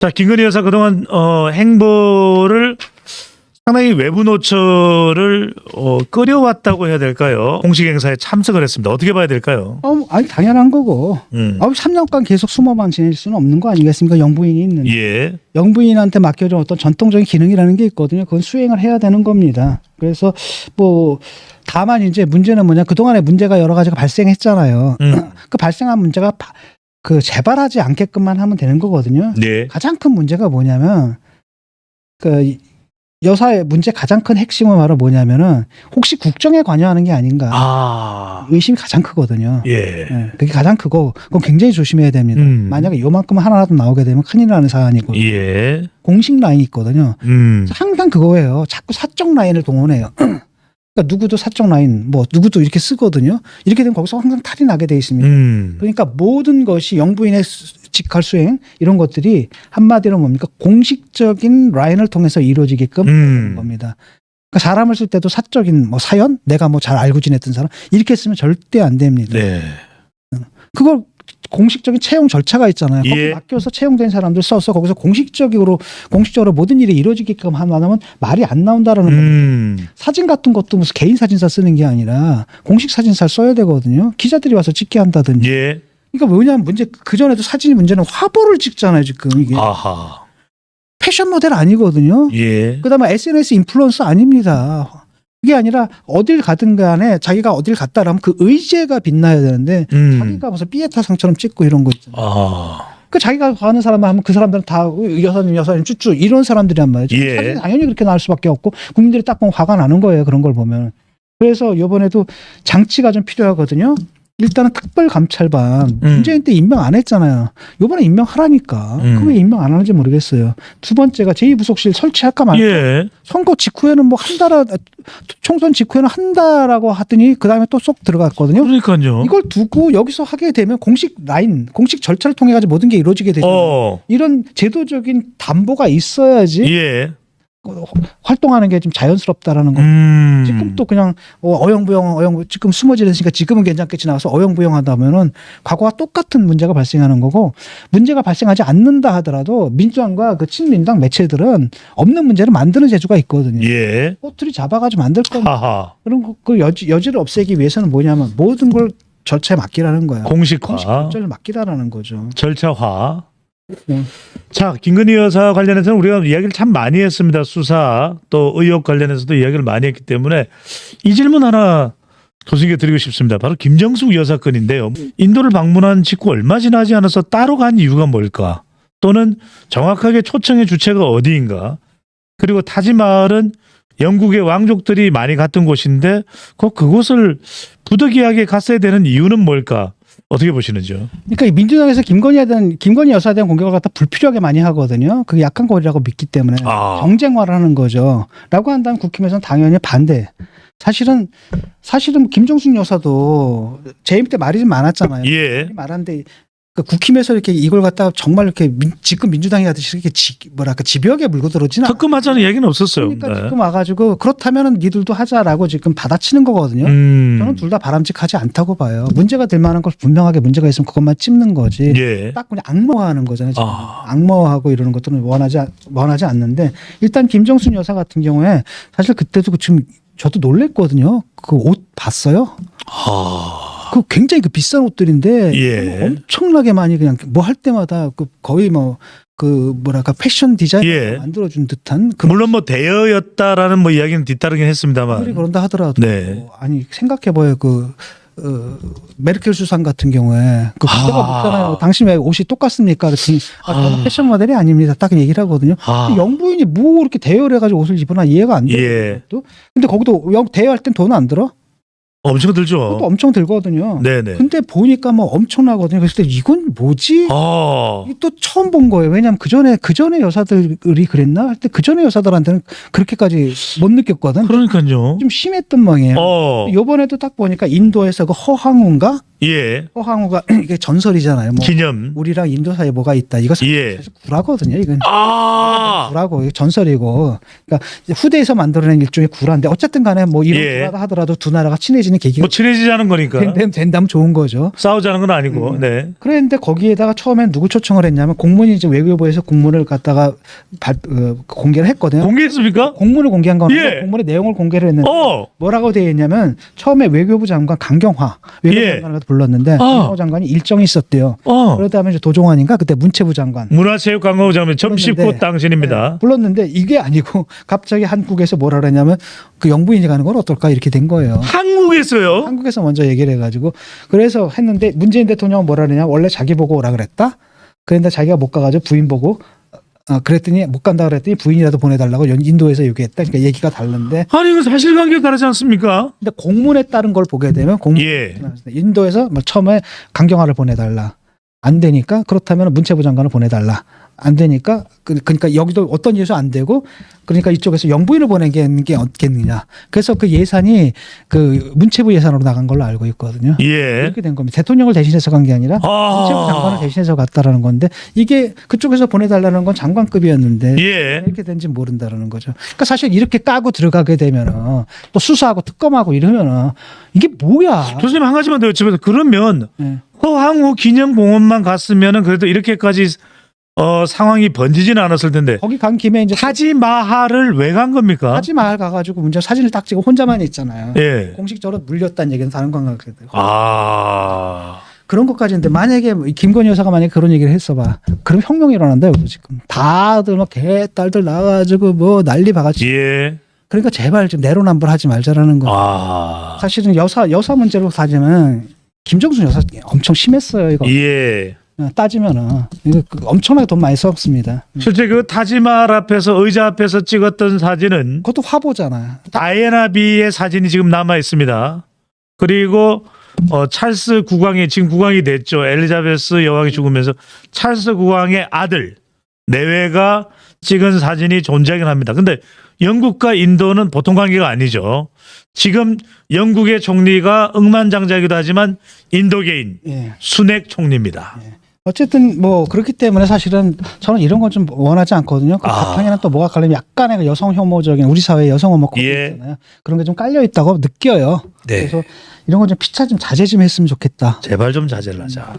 자, 김건희 여사 그동안 행보를 상당히 외부 노출을 끌어왔다고 해야 될까요? 공식 행사에 참석을 했습니다. 어떻게 봐야 될까요? 아니 당연한 거고. 3년간 계속 숨어만 지낼 수는 없는 거 아니겠습니까? 영부인이 있는데. 예. 영부인한테 맡겨준 어떤 전통적인 기능이라는 게 있거든요. 그건 수행을 해야 되는 겁니다. 그래서 뭐 다만 이제 문제는 뭐냐, 그동안에 문제가 여러 가지가 발생했잖아요. 그 발생한 문제가 그 재발하지 않게끔만 하면 되는 거거든요. 네. 가장 큰 문제가 뭐냐면 그 여사의 문제 가장 큰 핵심은 바로 뭐냐면은 혹시 국정에 관여하는 게 아닌가. 의심이 가장 크거든요. 예. 네, 그게 가장 크고 그건 굉장히 조심해야 됩니다. 만약에 요만큼 하나라도 나오게 되면 큰일 나는 사안이고. 예. 공식 라인이 있거든요. 항상 그거예요. 자꾸 사적 라인을 동원해요. 그러니까 누구도 사적 라인, 뭐 누구도 이렇게 쓰거든요. 이렇게 되면 거기서 항상 탈이 나게 돼 있습니다. 그러니까 모든 것이 영부인의 직할 수행 이런 것들이 한마디로 뭡니까? 공식적인 라인을 통해서 이루어지게끔 하는 겁니다. 그러니까 사람을 쓸 때도 사적인 뭐 사연, 내가 뭐 잘 알고 지냈던 사람 이렇게 쓰면 절대 안 됩니다. 네. 그걸 공식적인 채용 절차가 있잖아요. 거기 예. 맡겨서 채용된 사람들 써서 거기서 공식적으로 모든 일이 이루어지게끔 하면 말이 안 나온다라는 겁니다. 사진 같은 것도 무슨 개인 사진사 쓰는 게 아니라 공식 사진사를 써야 되거든요. 기자들이 와서 찍게 한다든지. 예. 그러니까 뭐냐면 그 전에도 사진이 문제는 화보를 찍잖아요, 지금 이게. 아하. 패션 모델 아니거든요. 예. 그다음에 SNS 인플루언서 아닙니다. 그게 아니라 어딜 가든 간에 자기가 어딜 갔다라면 그 의제가 빛나야 되는데 자기가 무슨 삐에타 상처럼 찍고 이런 거 있잖아요. 그 자기가 가는 사람 하면 그 사람들은 다 여사님 쭈쭈 이런 사람들이란 말이죠. 예. 사진이 당연히 그렇게 나올 수밖에 없고 국민들이 딱 보면 화가 나는 거예요. 그런 걸 보면. 그래서 이번에도 장치가 좀 필요하거든요. 일단은 특별감찰반 문재인 때 임명 안 했잖아요. 이번에 임명하라니까. 그럼 왜 임명 안 하는지 모르겠어요. 두 번째가 제2부속실 설치할까 말까. 예. 선거 직후에는 뭐 총선 직후에는 한다라고 하더니 그 다음에 또 쏙 들어갔거든요. 그러니까요. 이걸 두고 여기서 하게 되면 공식 라인, 공식 절차를 통해 가지고 모든 게 이루어지게 되잖아요. 이런 제도적인 담보가 있어야지 예. 활동하는 게 좀 자연스럽다라는 거. 지금 또 그냥 어영부영 지금 숨어지니까 지금은 괜찮겠지 나와서 어영부영하다면은 과거와 똑같은 문제가 발생하는 거고, 문제가 발생하지 않는다 하더라도 민주당과 그 친민당 매체들은 없는 문제를 만드는 재주가 있거든요. 예. 꼬투리 잡아가지고 만들 겁니다. 하하. 그럼 그 여지를 없애기 위해서는 뭐냐면 모든 걸 절차에 맡기라는 거야. 공식화. 공식 절차를 맡기라는 거죠. 절차화. 자, 김건희 여사 관련해서는 우리가 이야기를 참 많이 했습니다. 수사 또 의혹 관련해서도 이야기를 많이 했기 때문에 이 질문 하나 교수님께 드리고 싶습니다. 바로 김정숙 여사 건인데요. 인도를 방문한 직후 얼마 지나지 않아서 따로 간 이유가 뭘까? 또는 정확하게 초청의 주체가 어디인가? 그리고 타지마을은 영국의 왕족들이 많이 갔던 곳인데 그곳을 부득이하게 갔어야 되는 이유는 뭘까? 어떻게 보시는지요? 그러니까 민주당에서 김건희 여사에 대한 공격을 갖다 불필요하게 많이 하거든요. 그게 약한 거리라고 믿기 때문에 경쟁화를 하는 거죠. 라고 한다면 국힘에서는 당연히 반대. 사실은 김정숙 여사도 재임 때 말이 좀 많았잖아요. 예. 말한데 그 국힘에서 이렇게 이걸 갖다 정말 이렇게 지금 민주당이 하듯이 이렇게 집요하게 물고 들어오지는 특검하자는 얘기는 없었어요. 그러니까 지금 와가지고 그렇다면은 니들도 하자라고 지금 받아치는 거거든요. 저는 둘 다 바람직하지 않다고 봐요. 문제가 될 만한 걸 분명하게 문제가 있으면 그것만 찝는 거지. 예. 딱 그냥 악마화하는 거잖아요. 지금. 악마화하고 이러는 것들은 원하지 않는데, 일단 김정순 여사 같은 경우에 사실 그때도 지금 저도 놀랬거든요. 그 옷 봤어요? 그 굉장히 그 비싼 옷들인데 예. 엄청나게 많이 그냥 뭐 할 때마다 그 거의 뭐 그 뭐랄까 패션 디자인 예. 만들어준 듯한 물론 뭐 대여였다라는 뭐 이야기는 뒤따르긴 했습니다만. 그들이 그런다 하더라도 네. 아니 생각해봐요. 메르켈 수상 같은 경우에 그 그때가 묻잖아요. 당신 왜 옷이 똑같습니까? 그랬더니 저는 패션 모델이 아닙니다. 딱 얘기를 하거든요. 영부인이 뭐 이렇게 대여를 해가지고 옷을 입으나 이해가 안 돼요. 예. 근데 거기도 대여할 땐 돈 안 들어? 엄청 들죠. 그것도 엄청 들거든요. 네네. 근데 보니까 뭐 엄청나거든요. 그래서 이건 뭐지? 이게 또 처음 본 거예요. 왜냐하면 그 전에 여사들이 그랬나 할 때 그 전에 여사들한테는 그렇게까지 못 느꼈거든. 그러니까요. 좀 심했던 모양이에요. 이번에도 딱 보니까 인도에서 그 허황우인가 예. 허황우가 이게 전설이잖아요. 뭐 기념. 우리랑 인도 사이에 뭐가 있다. 이거 예. 사실 구라거든요. 이건 아. 구라고 이게 전설이고. 그러니까 이제 후대에서 만들어낸 일종의 구라인데 어쨌든 간에 뭐 이런 예. 구라다 하더라도 두 나라가 친해지는 계기가 뭐 친해지자는 거니까. 된다면 좋은 거죠. 싸우자는 건 아니고. 네. 그런데 거기에다가 처음엔 누구 초청을 했냐면 공문이 이제 외교부에서 공문을 갖다가 공개를 했거든요. 공개했습니까? 공문을 공개한 건 아니고 예. 공문의 내용을 공개를 했는데 뭐라고 되어 있냐면 처음에 외교부 장관 강경화 외교부 예. 장관을 불렀는데 강경화 장관이 일정이 있었대요. 그러다음에 이제 도종환인가 그때 문체부 장관 문화체육관광부 장관 점심고 불렀는데, 당신입니다. 네, 불렀는데 이게 아니고 갑자기 한국에서 뭐라 그러냐면 그 영부인이 가는 건 어떨까 이렇게 된 거예요. 한국에서요? 한국에서 먼저 얘기를 해가지고 그래서 했는데 문재인 대통령은 뭐라 그러냐 원래 자기 보고 오라 그랬다. 그런데 자기가 못 가가지고 부인 보고 그랬더니 못 간다 그랬더니 부인이라도 보내달라고 인도에서 요구했다. 그러니까 얘기가 다른데. 아니 이거 사실관계가 다르지 않습니까? 근데 공문에 따른 걸 보게 되면 공문 예. 인도에서 뭐 처음에 강경화를 보내달라. 안 되니까 그렇다면 문체부 장관을 보내달라. 안 되니까 그러니까 여기도 어떤 이유에서 안 되고 그러니까 이쪽에서 영부인을 보내는 게 어떻겠느냐. 그래서 그 예산이 그 문체부 예산으로 나간 걸로 알고 있거든요. 예. 이렇게 된 겁니다. 대통령을 대신해서 간 게 아니라 문체부 장관을 대신해서 갔다라는 건데 이게 그쪽에서 보내달라는 건 장관급이었는데 예. 이렇게 된지 모른다라는 거죠. 그러니까 사실 이렇게 까고 들어가게 되면은 또 수사하고 특검하고 이러면은 이게 뭐야? 교수님 한 가지만 더 여쭤봐도 그러면 네. 허황우 기념공원만 갔으면은 그래도 이렇게까지 상황이 번지지는 않았을 텐데 거기 간 김에 이제 타지마할을 왜 간 겁니까? 타지마할 가가지고 문제 사진을 딱 찍고 혼자만 있잖아요. 예. 공식적으로 물렸다는 얘기는 다른 관광객들. 아. 그런 것까지인데 만약에 김건희 여사가 만약에 그런 얘기를 했어봐. 그럼 혁명이 일어난다 여기서 지금. 다들 막 개딸들 나와가지고 뭐 난리 바가지. 예. 그러니까 제발 좀 내로남불하지 말자라는 거. 아. 사실은 여사 문제로 따지면 김정순 여사 엄청 심했어요 이거. 예. 따지면은 이거 엄청나게 돈 많이 썼습니다. 실제 그 타지마할 앞에서 의자 앞에서 찍었던 사진은 그것도 화보잖아요. 다이애나비의 사진이 지금 남아 있습니다. 그리고 찰스 국왕이 지금 국왕이 됐죠. 엘리자베스 여왕이 죽으면서 찰스 국왕의 아들 내외가 찍은 사진이 존재하긴 합니다. 근데 영국과 인도는 보통 관계가 아니죠. 지금 영국의 총리가 억만장자이기도 하지만 인도계인 예. 순핵 총리입니다. 어쨌든 뭐 그렇기 때문에 사실은 저는 이런 건 좀 원하지 않거든요. 그 바탕에는 또 뭐가 깔리면 약간의 그 여성 혐오적인 우리 사회의 여성 혐오 코드 예. 있잖아요. 그런 게 좀 깔려 있다고 느껴요. 네. 그래서 이런 건 좀 피차 좀 자제 좀 했으면 좋겠다. 제발 좀 자제를 하자.